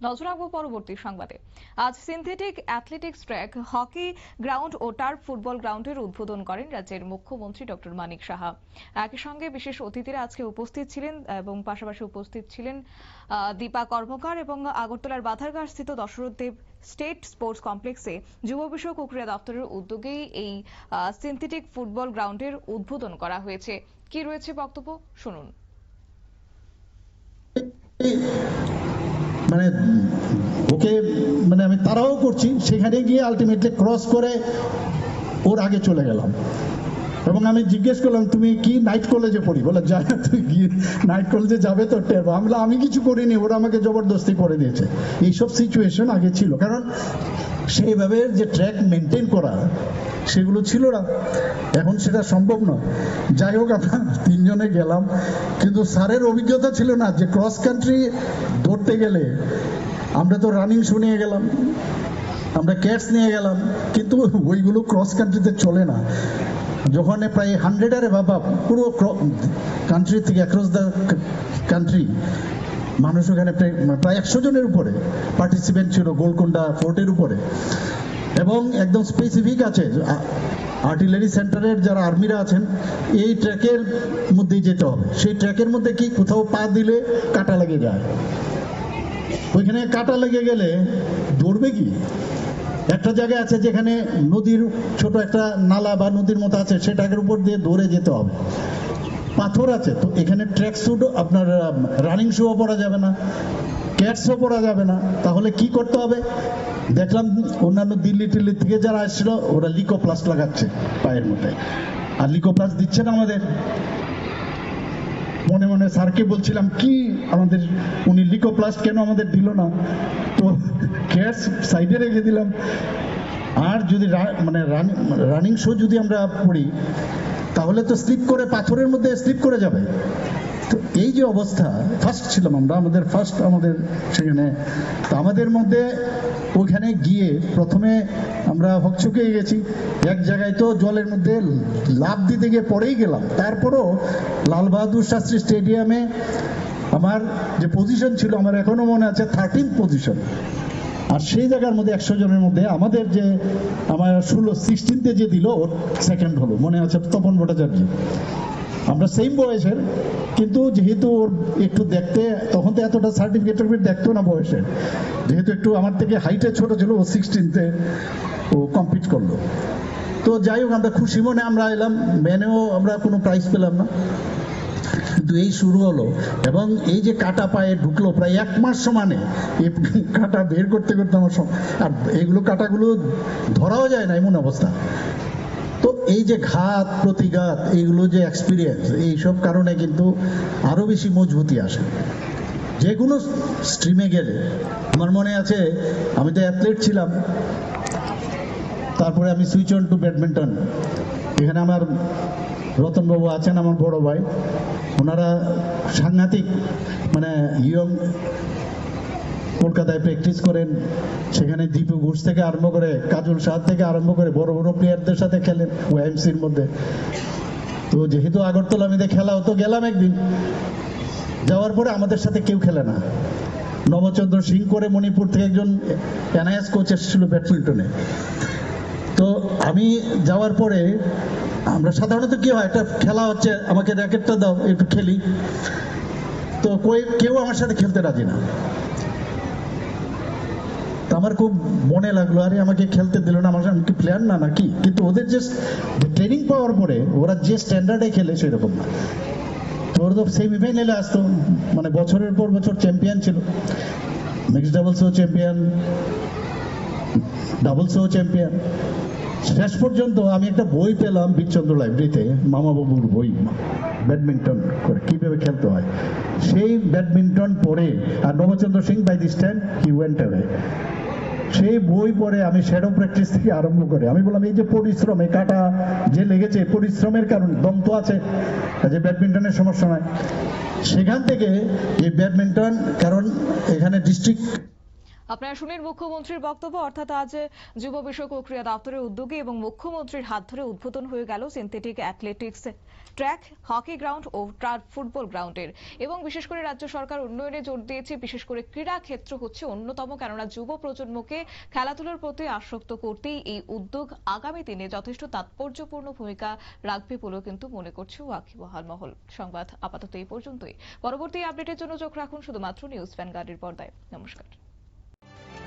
নজর রাখবো পরবর্তী সংবাদে। আজ synthetic athletics track, hockey ground ও টার্ফ ফুটবল গ্রাউন্ডের উদ্বোধন করেন রাজ্যের মুখ্যমন্ত্রী ডক্টর মানিক সাহা। একই সঙ্গে বিশেষ অতিথিরা আজকে উপস্থিত ছিলেন এবং পাশাপাশি উপস্থিত ছিলেন দীপা কর্মকার এবং আগরতলার বাধারঘাট স্থিত দশরথ দেব স্টেট স্পোর্টস কমপ্লেক্সে যুব বিষয়ক ও ক্রীড়া দপ্তরের উদ্যোগেই এই সিনথেটিক ফুটবল গ্রাউন্ডের উদ্বোধন করা হয়েছে। কি রয়েছে বক্তব্য শুনুন। মানে ওকে মানে আমি তারাও করছি, সেখানে গিয়ে আলটিমেটলি ক্রস করে ওর আগে চলে গেলাম এবং আমি জিজ্ঞেস করলাম তুমি কি নাইট কলেজে পড়ি? বলে যা, তুই গিয়ে নাইট কলেজে যাবে তো টের। আমি কিছু করিনি, ওরা আমাকে জবরদস্তি করে দিয়েছে। এইসব সিচুয়েশন আগে ছিল, কারণ সেইভাবে যে ট্র্যাক মেনটেন করা সেগুলো ছিল না, এখন সেটা সম্ভব নয়। যাই হোক, আমরা তিনজনে গেলাম, কিন্তু স্যারের অভিজ্ঞতা ছিল না যে ক্রস কান্ট্রি ধরতে গেলে আমরা তো রানিং শো নিয়ে গেলাম, আমরা ক্যাটস নিয়ে গেলাম, কিন্তু ওইগুলো ক্রস কান্ট্রিতে চলে না। যখন প্রায় 100 বাবা পুরো কান্ট্রি থেকে অ্যাক্রস দ্য কান্ট্রি মানুষ, ওখানে প্রায় 100 জনের উপরে পার্টিসিপেন্ট ছিল গোলকোন্ডা ফোর্টের উপরে। এবং একদম স্পেসিফিক আছে, আর্টিলারি সেন্টারের যারা আর্মিরা আছেন এই ট্র্যাকের মধ্যেই যেতে হবে। সেই ট্র্যাকের মধ্যে কি কোথাও পা দিলে কাটা লেগে যায়, ওইখানে কাটা লেগে গেলে দৌড়বে কি? একটা জায়গায় আছে যেখানে নদীর ছোট একটা নালা বা নদীর মতো আছে, সেটার উপর দিয়ে দৌড়ে যেতে হবে। পাথর আছে, তো এখানে ট্র্যাক স্যুট আপনার রানিং শুও পরা যাবে না, ক্যাটসও পরা যাবে না। তাহলে কি করতে হবে? দেখলাম অন্যান্য দিল্লি টিল্লি থেকে যারা আসছিল ওরা লিকোপ্লাস্ট লাগাচ্ছে পায়ের মধ্যে, আর লিকোপ্লাস্ট দিচ্ছে না আমাদের। মনে মনে স্যারকে বলছিলাম কি আমাদের উনি লিকোপ্লাস্ট কেন আমাদের দিল না, তো ক্যাটস সাইডে রেখে দিলাম। আর যদি মানে রানিং শো যদি আমরা পড়ি তাহলে তো স্লিপ করে পাথরের মধ্যে স্লিপ করে যাবে। তো এই যে অবস্থা, ফার্স্ট ছিলাম আমরা, আমাদের সেখানে। তো আমাদের মধ্যে ওখানে গিয়ে প্রথমে আমরা হকচকিয়ে গেছি, এক জায়গায় তো জলের মধ্যে লাফ দিতে গিয়ে পড়েই গেলাম। তারপরও লাল বাহাদুর শাস্ত্রী স্টেডিয়ামে আমার যে পজিশন ছিল, আমার এখনো মনে আছে 13th পজিশন। আর সেই জায়গার মধ্যে 100 জনের মধ্যে আমাদের যে আমার 16th যে দিল ওর সেকেন্ড হলো, মনে আছে তপন ভট্টাচার্য। আমরা সেম বয়সের, কিন্তু যেহেতু ওর একটু দেখতে, তখন তো এতটা সার্টিফিকেট দেখতো না বয়সের, যেহেতু একটু আমার থেকে হাইটে ছোট ছিল, ও 16th ও কমপ্লিট করলো। তো যাই হোক, আমরা খুশি মনে আমরা এলাম, মেনেও আমরা কোনো প্রাইজ পেলাম না, কিন্তু এই শুরু হলো। এবং এই যে কাটা পায়ে ঢুকলো প্রায় 1 মাস সমানে, এই কাটা বের করতে করতে আমার, আর এইগুলো কাটাগুলো ধরাও যায় না এমন অবস্থা। তো এই যে ঘাত প্রতিঘাত, এইগুলো যে এক্সপিরিয়েন্স, এইসব কারণে কিন্তু আরো বেশি মজবুতি আসে যে কোনো স্ট্রিমে গেলে। আমার মনে আছে আমি তো অ্যাথলেট ছিলাম, তারপরে আমি সুইচ অন টু ব্যাডমিন্টন। এখানে আমার রতনবাবু আছেন, আমার বড় ভাই, ওনারা সাংঘাতিক মানে ইয়ং, কলকাতায় প্র্যাকটিস করেন, সেখানে দীপু ঘোষ থেকে আরম্ভ করে কাজল শাহ থেকে আরম্ভ করে বড় বড় প্লেয়ারদের সাথে খেলেন ওএমসির মধ্যে। তো যেহেতু আগরতলা মেয়েদের খেলা হতো, গেলাম একদিন, যাওয়ার পরে আমাদের সাথে কেউ খেলে না। নবচন্দ্র সিং করে মণিপুর থেকে একজন এনআইএস কোচ এসেছিল ব্যাডমিন্টনে। তো আমি যাওয়ার পরে আমরা সাধারণত কি হয়, একটা খেলা হচ্ছে, আমাকে র্যাকেটটা দাও একটু খেলি, তো কেউ আমার সাথে খেলতে রাজি না। আমার খুব মনে লাগলো, আরে আমাকে খেলতে দিল না, আমার আমি কি প্লেয়ার না নাকি? কিন্তু ওদের যে ট্রেনিং পাওয়ার পরে ওরা যে স্ট্যান্ডার্ডে খেলে সেরকম না। তো ওরা তো সেমিফাইনালে আসতো, মানে বছরের পর বছর চ্যাম্পিয়ন ছিল, মিক্সড ডাবলসও চ্যাম্পিয়ন, ডাবলসও চ্যাম্পিয়ন। শেষ পর্যন্ত আমি একটা বই পেলাম বীরচন্দ্র লাইব্রেরিতে, মামাবাবুর বই, ব্যাডমিন্টন করে কিভাবে খেলতে হয়। সেই ব্যাডমিন্টন পড়ে, আর Nabachandra Singh by this time he went away, সেই বই পড়ে আমি শ্যাডো প্র্যাকটিস থেকে আরম্ভ করে আমি বললাম এই যে পরিশ্রম, এই কাটা যে লেগেছে, পরিশ্রমের কারণে দম তো আছে, যে ব্যাডমিন্টনের সমস্যা নয়। সেখান থেকে এই ব্যাডমিন্টন, কারণ এখানে ডিস্ট্রিক্ট আপনারা শুনেন মুখ্যমন্ত্রীর বক্তব্য। অর্থাৎ আজ যুব বিষয়ক ও ক্রীড়া দপ্তরের উদ্যোগে এবং মুখ্যমন্ত্রীর হাত ধরে উদ্বোধন হয়ে গেল synthetic athletics track, hockey ground ও টার্ফ ফুটবল গ্রাউন্ডের। এবং বিশেষ করে রাজ্য সরকার উন্নয়নে জোর দিয়েছে। বিশেষ করে ক্রীড়া ক্ষেত্র হচ্ছে অন্যতম, কেননা যুব প্রজন্মকে খেলাধুলার প্রতি আসক্ত করতেই এই উদ্যোগ আগামী দিনে যথেষ্ট তাৎপর্যপূর্ণ ভূমিকা রাখবে বলেও কিন্তু মনে করছে ওয়াকিবহাল মহল। সংবাদ আপাতত এই পর্যন্তই। পরবর্তী আপডেটের জন্য চোখ রাখুন শুধুমাত্র নিউজ ভ্যানগার্ডের পর্দায়। নমস্কার।